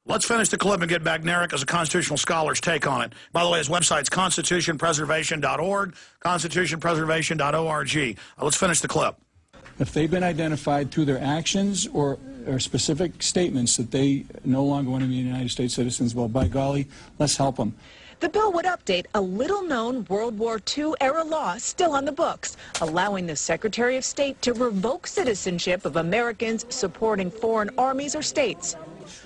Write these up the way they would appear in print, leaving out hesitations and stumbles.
Let's finish the clip and get Badnarik as a constitutional scholar's take on it. By the way, his website's constitutionpreservation.org, constitutionpreservation.org. Let's finish the clip. If they've been identified through their actions or specific statements that they no longer want to be United States citizens, well, by golly, let's help them. The bill would update a little-known World War II-era law still on the books, allowing the Secretary of State to revoke citizenship of Americans supporting foreign armies or states.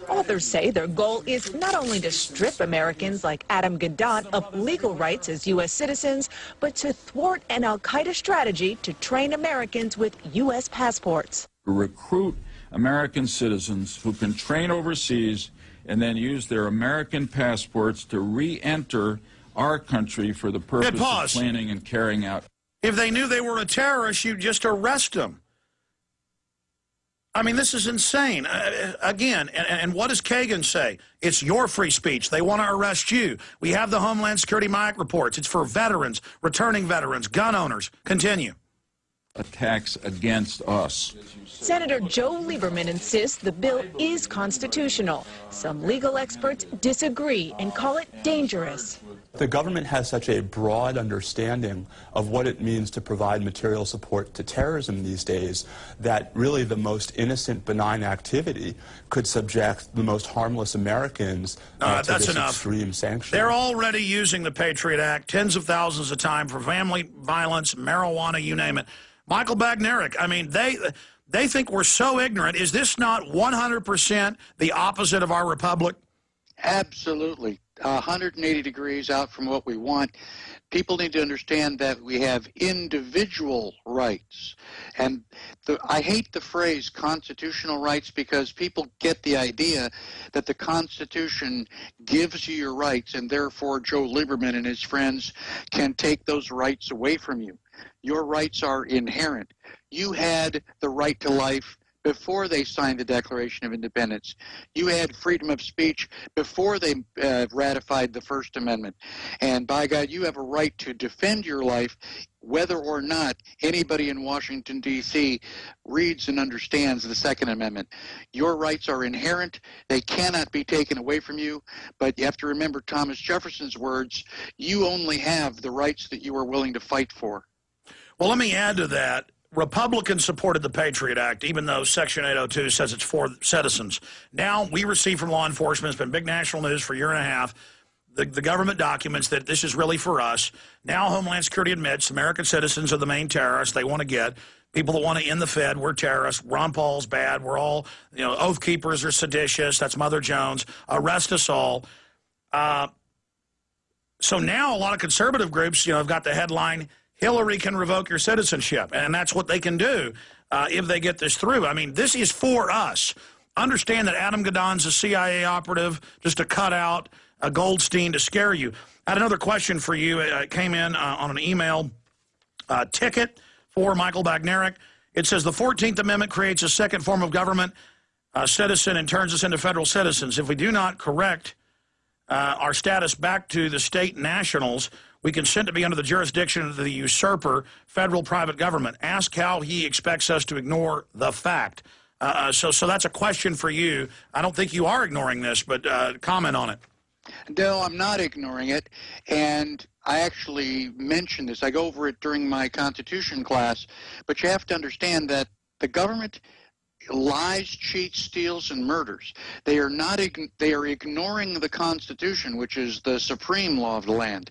Authors say their goal is not only to strip Americans like Adam Gadot of legal rights as U.S. citizens, but to thwart an al-Qaeda strategy to train Americans with U.S. passports. Recruit American citizens who can train overseas and then use their American passports to re-enter our country for the purpose of planning and carrying out. If they knew they were a terrorist, you'd just arrest them. I mean, this is insane. Again, and what does Kagan say? It's your free speech. They want to arrest you. We have the Homeland Security MIAC reports. It's for veterans, returning veterans, gun owners. Continue. Attacks against us. Senator Joe Lieberman insists the bill is constitutional. Some legal experts disagree and call it dangerous. The government has such a broad understanding of what it means to provide material support to terrorism these days that really the most innocent, benign activity could subject the most harmless Americans to this extreme sanction. They're already using the Patriot Act tens of thousands of times for family violence, marijuana, you name it. Michael Badnarik, I mean, they think we're so ignorant. Is this not 100% the opposite of our republic? Absolutely. 180 degrees out from what we want. People need to understand that we have individual rights. And I hate the phrase constitutional rights because people get the idea that the Constitution gives you your rights and therefore Joe Lieberman and his friends can take those rights away from you. Your rights are inherent. You had the right to life before they signed the Declaration of Independence. You had freedom of speech before they ratified the First Amendment. And by God, you have a right to defend your life whether or not anybody in Washington, D.C. reads and understands the Second Amendment. Your rights are inherent. They cannot be taken away from you. But you have to remember Thomas Jefferson's words, you only have the rights that you are willing to fight for. Well, let me add to that. Republicans supported the Patriot Act, even though Section 802 says it's for citizens. Now, we receive from law enforcement, it's been big national news for a year and a half, the government documents that this is really for us. Now, Homeland Security admits American citizens are the main terrorists they want to get. People that want to end the Fed, we're terrorists. Ron Paul's bad. We're all, you know, Oath Keepers are seditious. That's Mother Jones. Arrest us all. So now a lot of conservative groups, you know, have got the headline, Hillary can revoke your citizenship, and that's what they can do if they get this through. I mean, this is for us. Understand that Adam Gadot's a CIA operative just to cut out a Goldstein to scare you. I had another question for you. It came in on an email ticket for Michael Badnarik. It says the 14th Amendment creates a second form of government, citizen, and turns us into federal citizens. If we do not correct our status back to the state nationals, we consent to be under the jurisdiction of the usurper, federal private government. Ask how he expects us to ignore the fact. So that's a question for you. I don't think you are ignoring this, but comment on it. No, I'm not ignoring it. And I actually mentioned this. I go over it during my Constitution class. But you have to understand that the government lies, cheats, steals, and murders. They are not. They are ignoring the Constitution, which is the supreme law of the land.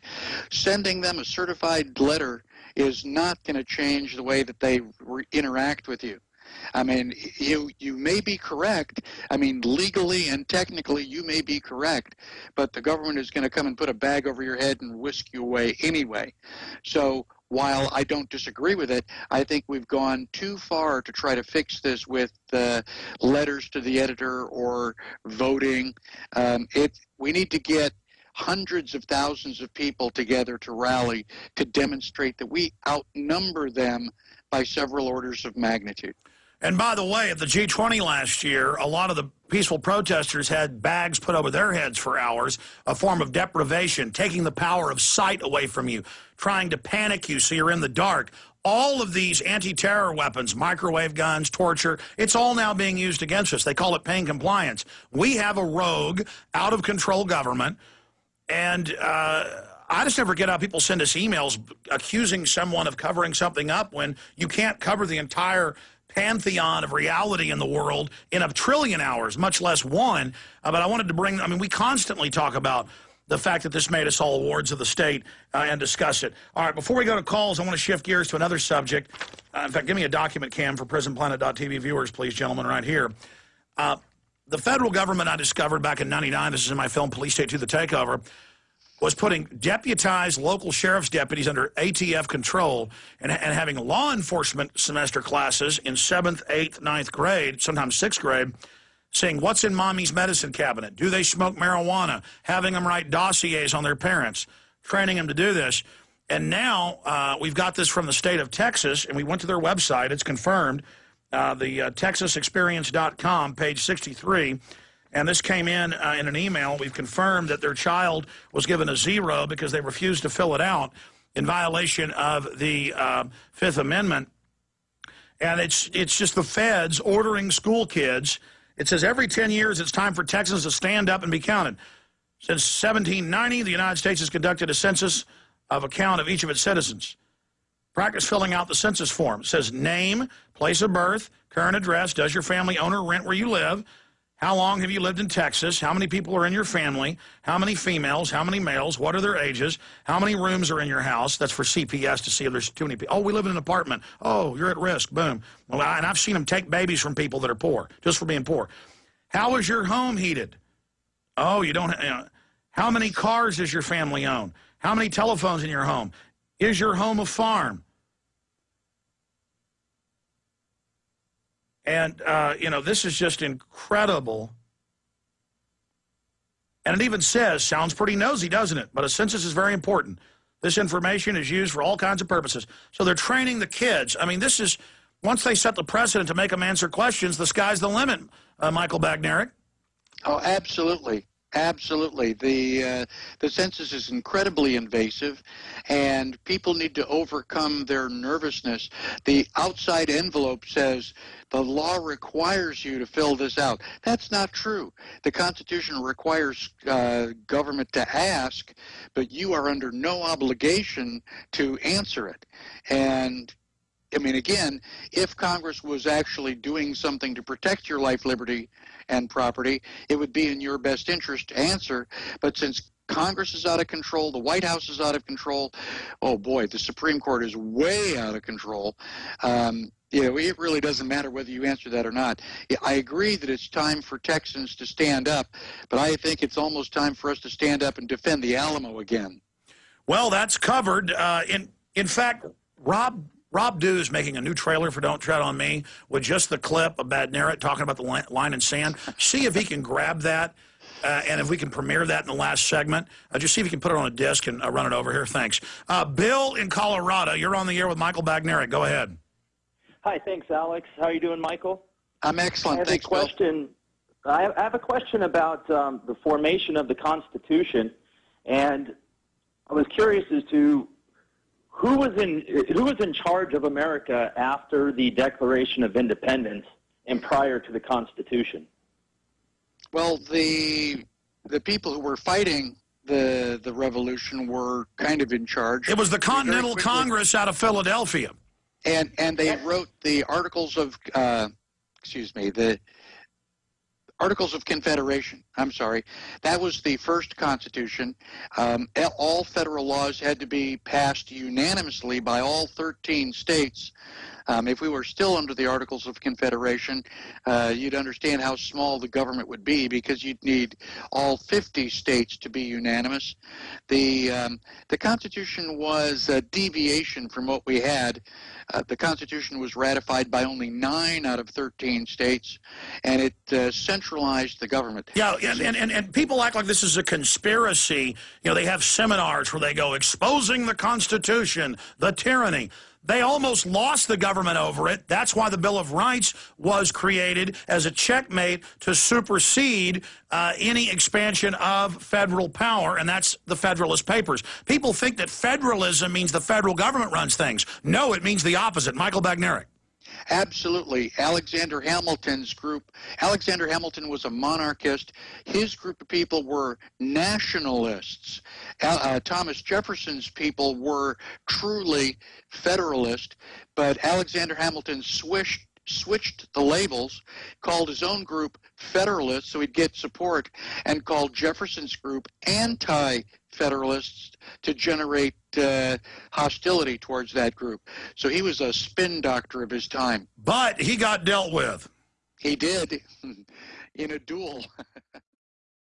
Sending them a certified letter is not going to change the way that they interact with you. I mean, you may be correct. I mean, legally and technically, you may be correct, but the government is going to come and put a bag over your head and whisk you away anyway. So while I don't disagree with it, I think we've gone too far to try to fix this with letters to the editor or voting. We need to get hundreds of thousands of people together to rally to demonstrate that we outnumber them by several orders of magnitude. And by the way, at the G20 last year, a lot of the peaceful protesters had bags put over their heads for hours, a form of deprivation, taking the power of sight away from you, trying to panic you so you're in the dark. All of these anti-terror weapons, microwave guns, torture, it's all now being used against us. They call it pain compliance. We have a rogue, out-of-control government, and I just never get how people send us emails accusing someone of covering something up when you can't cover the entire pantheon of reality in the world in 1 trillion hours, much less one. But I wanted to bring, I mean, we constantly talk about the fact that this made us all wards of the state and discuss it. All right, before we go to calls, I want to shift gears to another subject. In fact, give me a document cam for PrisonPlanet.tv viewers, please, gentlemen, right here. The federal government I discovered back in '99, this is in my film Police State to the Takeover, was putting deputized local sheriff's deputies under ATF control and having law enforcement semester classes in 7th, 8th, 9th grade, sometimes 6th grade, saying, what's in mommy's medicine cabinet? Do they smoke marijuana? Having them write dossiers on their parents, training them to do this. And now we've got this from the state of Texas, and we went to their website. It's confirmed, the TexasExperience.com, page 63. And this came in an email. We've confirmed that their child was given a 0 because they refused to fill it out in violation of the Fifth Amendment. And it's just the feds ordering school kids. It says every 10 years it's time for Texans to stand up and be counted. Since 1790, the United States has conducted a census of account of each of its citizens. Practice filling out the census form. It says name, place of birth, current address, does your family own or rent where you live, how long have you lived in Texas, how many people are in your family, how many females, how many males, what are their ages, how many rooms are in your house. That's for CPS to see if there's too many people. Oh, we live in an apartment. Oh, you're at risk. Boom. Well, and I've seen them take babies from people that are poor, just for being poor. How is your home heated? Oh, you don't. How many cars does your family own? How many telephones in your home? Is your home a farm? And, you know, this is just incredible. And it even says, sounds pretty nosy, doesn't it? But a census is very important. This information is used for all kinds of purposes. So they're training the kids. I mean, this is, once they set the precedent to make them answer questions, the sky's the limit, Michael Badnarik. Oh, absolutely. Absolutely. The census is incredibly invasive, and people need to overcome their nervousness. The outside envelope says the law requires you to fill this out. That's not true. The Constitution requires government to ask, but you are under no obligation to answer it. And I mean, again, if Congress was actually doing something to protect your life, liberty, and property, it would be in your best interest to answer. But since Congress is out of control, the White House is out of control, oh boy, the Supreme Court is way out of control. You know, it really doesn't matter whether you answer that or not. I agree that it's time for Texans to stand up, but I think it's almost time for us to stand up and defend the Alamo again. Well, that's covered. In fact, Rob Dew is making a new trailer for Don't Tread on Me with just the clip of Badnarik talking about the line in sand. See if he can grab that, and if we can premiere that in the last segment. Just see if you can put it on a disc and run it over here. Thanks. Bill in Colorado, you're on the air with Michael Badnarik. Go ahead. Hi, thanks, Alex. How are you doing, Michael? I'm excellent. Thanks, Bill. I have a question about the formation of the Constitution, and I was curious as to who was in charge of America after the Declaration of Independence and prior to the Constitution? Well, the people who were fighting the revolution were kind of in charge. It was the Continental Congress out of Philadelphia. And they wrote the Articles of, the Articles of Confederation. I'm sorry. That was the first Constitution. All federal laws had to be passed unanimously by all 13 states. If we were still under the Articles of Confederation, you'd understand how small the government would be, because you'd need all 50 states to be unanimous. The Constitution was a deviation from what we had. The Constitution was ratified by only 9 out of 13 states, and it centralized the government. Yeah, and people act like this is a conspiracy. You know, they have seminars where they go, exposing the Constitution, the tyranny. They almost lost the government over it. That's why the Bill of Rights was created as a checkmate to supersede any expansion of federal power, and that's the Federalist Papers. People think that federalism means the federal government runs things. No, it means the opposite. Michael Badnarik. Absolutely. Alexander Hamilton's group, Alexander Hamilton was a monarchist. His group of people were nationalists. Thomas Jefferson's people were truly federalist, but Alexander Hamilton switched the labels, called his own group Federalists so he'd get support, and called Jefferson's group Anti-Federalists to generate hostility towards that group. So he was a spin doctor of his time. But he got dealt with. He did, in a duel.